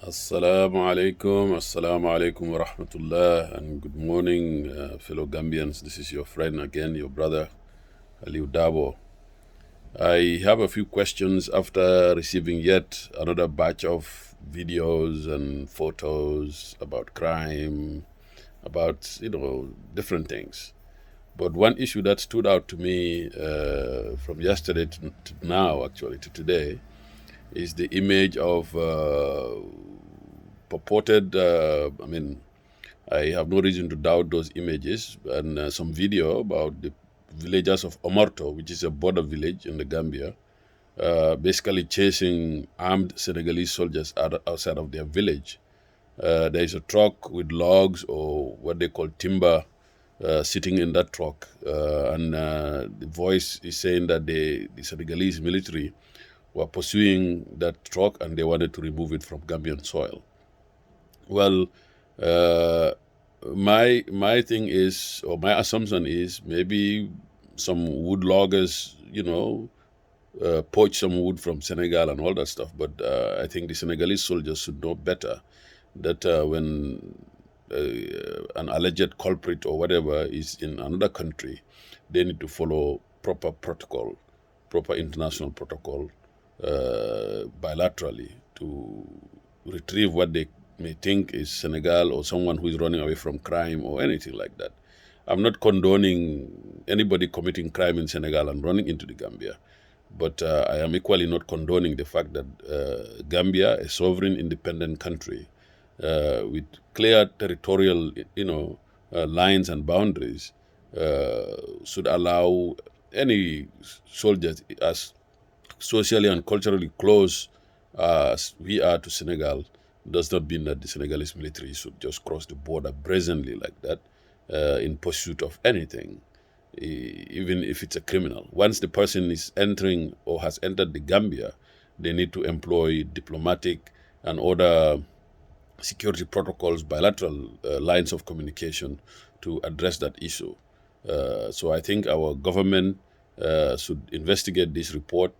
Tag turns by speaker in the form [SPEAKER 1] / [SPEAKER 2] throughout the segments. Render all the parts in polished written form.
[SPEAKER 1] Assalamu alaikum wa rahmatullah, and good morning, fellow Gambians. This is your friend again, your brother, Aliu Dabo. I have a few questions after receiving yet another batch of videos and photos about crime, about, different things. But one issue that stood out to me from yesterday to now, actually, to today, is the image of purported, I have no reason to doubt those images, and some video about the villagers of Omorto, which is a border village in the Gambia, basically chasing armed Senegalese soldiers outside of their village. There is a truck with logs or what they call timber sitting in that truck, and the voice is saying that the Senegalese military were pursuing that truck and they wanted to remove it from Gambian soil. Well, uh, my thing is, or my assumption is, maybe some wood loggers, poach some wood from Senegal and all that stuff. But I think the Senegalese soldiers should know better that when an alleged culprit or whatever is in another country, they need to follow proper protocol, proper international protocol, bilaterally to retrieve what they may think is Senegal or someone who is running away from crime or anything like that. I'm not condoning anybody committing crime in Senegal and running into the Gambia, but I am equally not condoning the fact that Gambia, a sovereign, independent country with clear territorial, lines and boundaries, should allow any soldiers, as socially and culturally close as we are to Senegal, does not mean that the Senegalese military should just cross the border brazenly like that in pursuit of anything, even if it's a criminal. Once the person is entering or has entered the Gambia, they need to employ diplomatic and other security protocols, bilateral lines of communication to address that issue. So I think our government should investigate this report,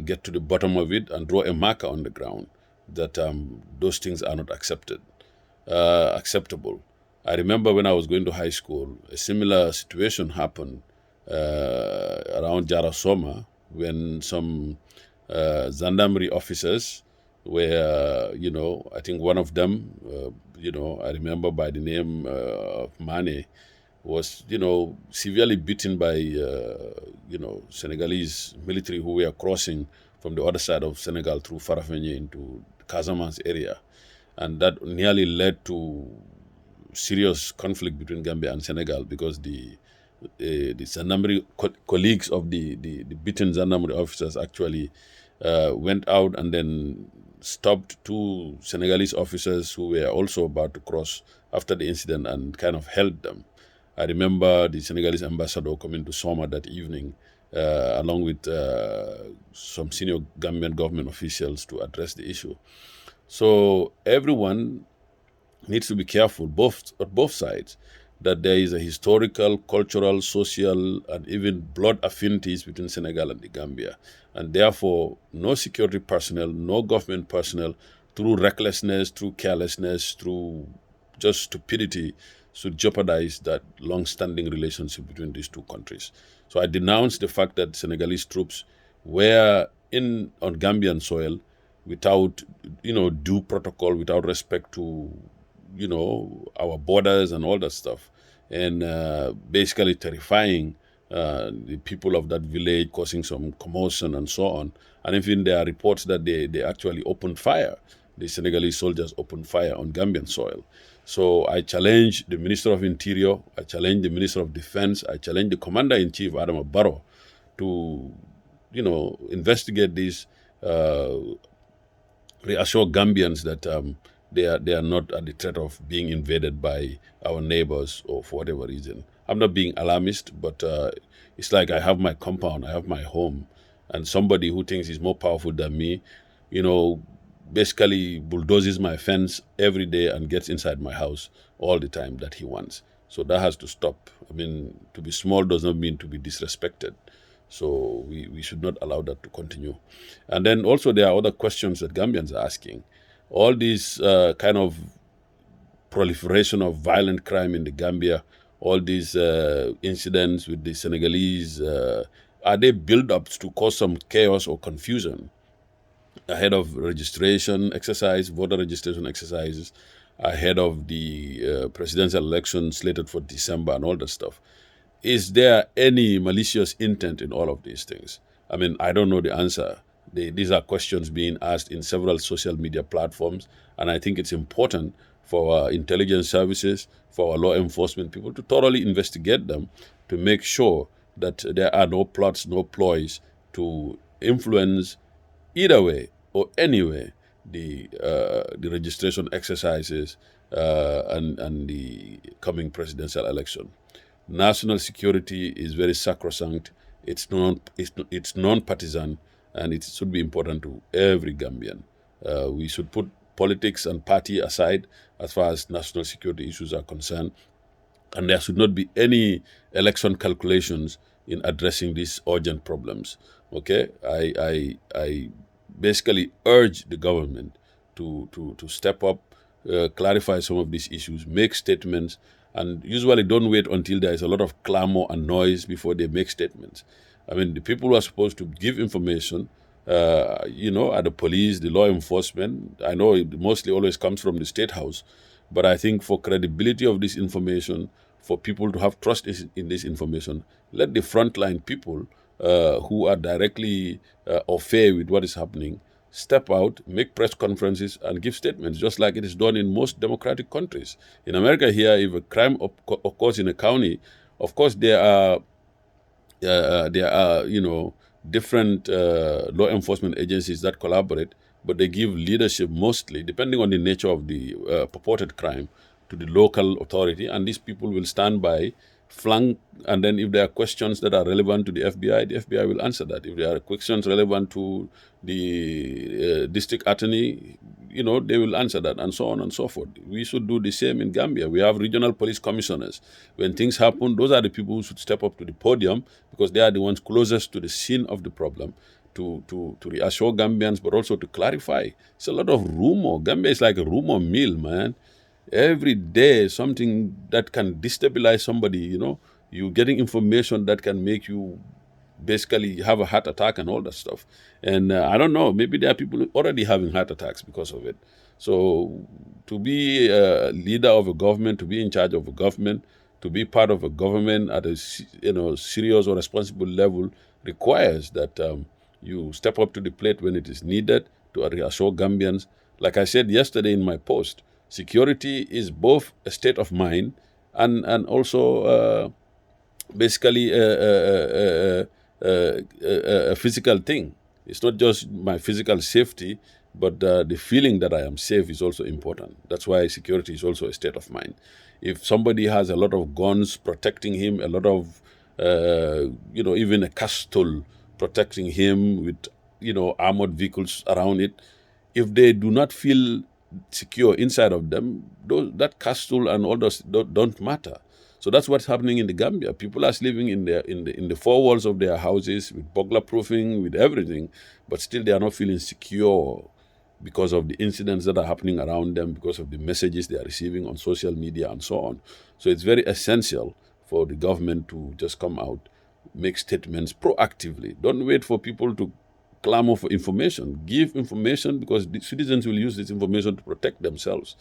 [SPEAKER 1] get to the bottom of it, and draw a marker on the ground that those things are not acceptable. I remember when I was going to high school, a similar situation happened around Jarasoma when some gendarmerie officers were, I think one of them, I remember by the name of Mane, was, severely beaten by, Senegalese military who were crossing from the other side of Senegal through Farafenni into Casamance area. And that nearly led to serious conflict between Gambia and Senegal because the gendarmerie colleagues of the beaten gendarmerie officers actually went out and then stopped two Senegalese officers who were also about to cross after the incident and kind of held them. I remember the Senegalese ambassador coming to Soma that evening, along with some senior Gambian government officials to address the issue. So everyone needs to be careful, at both sides, that there is a historical, cultural, social, and even blood affinities between Senegal and the Gambia. And therefore, no security personnel, no government personnel, through recklessness, through carelessness, through just stupidity, should jeopardize that long-standing relationship between these two countries. So I denounce the fact that Senegalese troops were on Gambian soil without, due protocol, without respect to, our borders and all that stuff, and basically terrifying the people of that village, causing some commotion and so on. And even there are reports that they actually opened fire. The Senegalese soldiers opened fire on Gambian soil. So I challenge the Minister of Interior, I challenge the Minister of Defense, I challenge the Commander-in-Chief, Adam Barrow, to, investigate this, reassure Gambians that they are not at the threat of being invaded by our neighbors or for whatever reason. I'm not being alarmist, but it's like I have my compound, I have my home, and somebody who thinks he's more powerful than me, basically bulldozes my fence every day and gets inside my house all the time that he wants. So that has to stop. I mean, to be small does not mean to be disrespected. So we should not allow that to continue. And then also there are other questions that Gambians are asking. All these kind of proliferation of violent crime in the Gambia, all these incidents with the Senegalese, are they build-ups to cause some chaos or confusion ahead of registration exercise, voter registration exercises, ahead of the presidential election slated for December and all that stuff? Is there any malicious intent in all of these things? I mean, I don't know the answer. These are questions being asked in several social media platforms, and I think it's important for our intelligence services, for our law enforcement people to thoroughly investigate them to make sure that there are no plots, no ploys to influence either way or anyway the registration exercises and the coming presidential election. National security is very sacrosanct. It's non-partisan, and it should be important to every Gambian. We should put politics and party aside as far as national security issues are concerned, and there should not be any election calculations in addressing these urgent problems. Okay, I basically urge the government to step up, clarify some of these issues, make statements, and usually don't wait until there is a lot of clamor and noise before they make statements. I mean, the people who are supposed to give information, are the police, the law enforcement. I know it mostly always comes from the state house, but I think for credibility of this information, for people to have trust in this information, let the frontline people who are directly au fait with what is happening step out, make press conferences, and give statements, just like it is done in most democratic countries. In America, here, if a crime occurs in a county, of course there are different law enforcement agencies that collaborate, but they give leadership mostly, depending on the nature of the purported crime, to the local authority, and these people will stand by, flank, and then if there are questions that are relevant to the FBI will answer that. If there are questions relevant to the district attorney, they will answer that, and so on and so forth. We should do the same in Gambia. We have regional police commissioners. When things happen, those are the people who should step up to the podium because they are the ones closest to the scene of the problem to reassure Gambians, but also to clarify. It's a lot of rumor. Gambia is like a rumor mill, man. Every day, something that can destabilize somebody, you getting information that can make you basically have a heart attack and all that stuff. And I don't know, maybe there are people already having heart attacks because of it. So to be a leader of a government, to be in charge of a government, to be part of a government at a serious or responsible level requires that you step up to the plate when it is needed to reassure Gambians. Like I said yesterday in my post, security is both a state of mind and also basically a physical thing. It's not just my physical safety, but the feeling that I am safe is also important. That's why security is also a state of mind. If somebody has a lot of guns protecting him, a lot of, even a castle protecting him with, armored vehicles around it, if they do not feel secure inside of them, that castle and all those don't matter. So that's what's happening in the Gambia. People are living in the four walls of their houses with burglar proofing, with everything, but still they are not feeling secure because of the incidents that are happening around them, because of the messages they are receiving on social media and so on. So it's very essential for the government to just come out, make statements proactively. Don't wait for people to clamor for information. Give information because the citizens will use this information to protect themselves.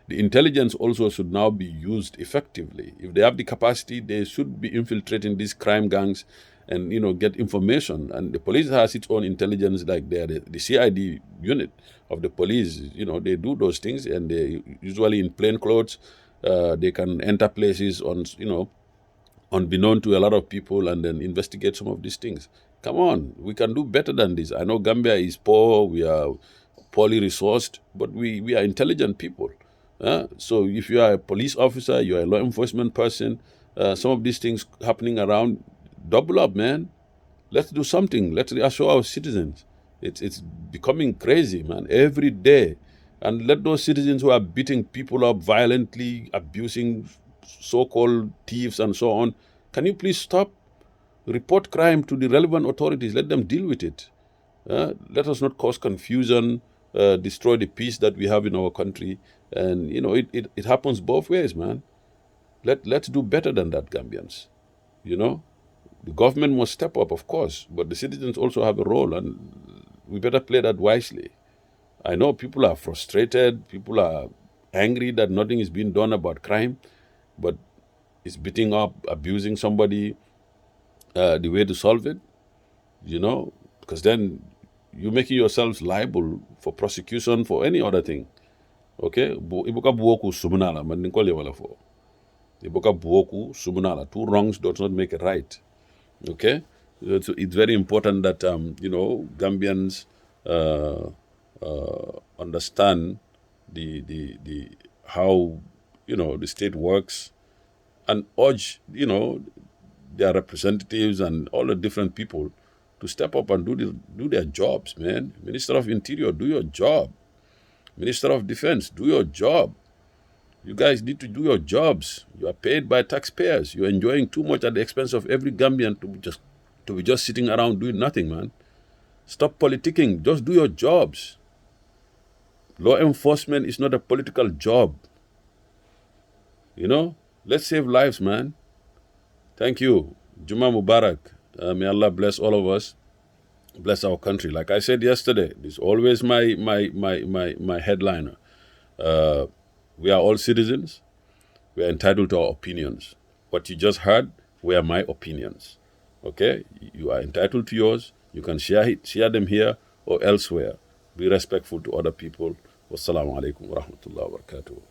[SPEAKER 1] The intelligence also should now be used effectively. If they have the capacity, they should be infiltrating these crime gangs and get information. And the police has its own intelligence, like the CID unit of the police. They do those things, and they usually in plain clothes. They can enter places unbeknown to a lot of people and then investigate some of these things. Come on, we can do better than this. I know Gambia is poor, we are poorly resourced, but we are intelligent people. So if you are a police officer, you are a law enforcement person, some of these things happening around, double up, man. Let's do something. Let's reassure our citizens. It's becoming crazy, man, every day. And let those citizens who are beating people up violently, abusing so-called thieves and so on, can you please stop? Report crime to the relevant authorities. Let them deal with it. Let us not cause confusion destroy the peace that we have in our country. And, it happens both ways, man. Let's do better than that, Gambians. You know, the government must step up, of course, but the citizens also have a role, and we better play that wisely. I know people are frustrated, people are angry that nothing is being done about crime, but is beating up, abusing somebody the way to solve it, because then you're making yourselves liable for prosecution for any other thing. Okay? Ibuka buoku sumunala, mandinkole wala fo. Ibuka buoku sumunala. Two wrongs does not make a right. Okay? So it's very important that, Gambians understand the how, the state works, and urge, their representatives and all the different people to step up and do their jobs, man. Minister of Interior, do your job. Minister of Defense, do your job. You guys need to do your jobs. You are paid by taxpayers. You're enjoying too much at the expense of every Gambian to be just sitting around doing nothing, man. Stop politicking. Just do your jobs. Law enforcement is not a political job. Let's save lives, man. Thank you. Juma Mubarak. May Allah bless all of us, bless our country. Like I said yesterday, this is always my headliner. We are all citizens. We are entitled to our opinions. What you just heard were my opinions. Okay? You are entitled to yours. You can share them here or elsewhere. Be respectful to other people. Wassalamu alaikum wa rahmatullahi wa barakatuh.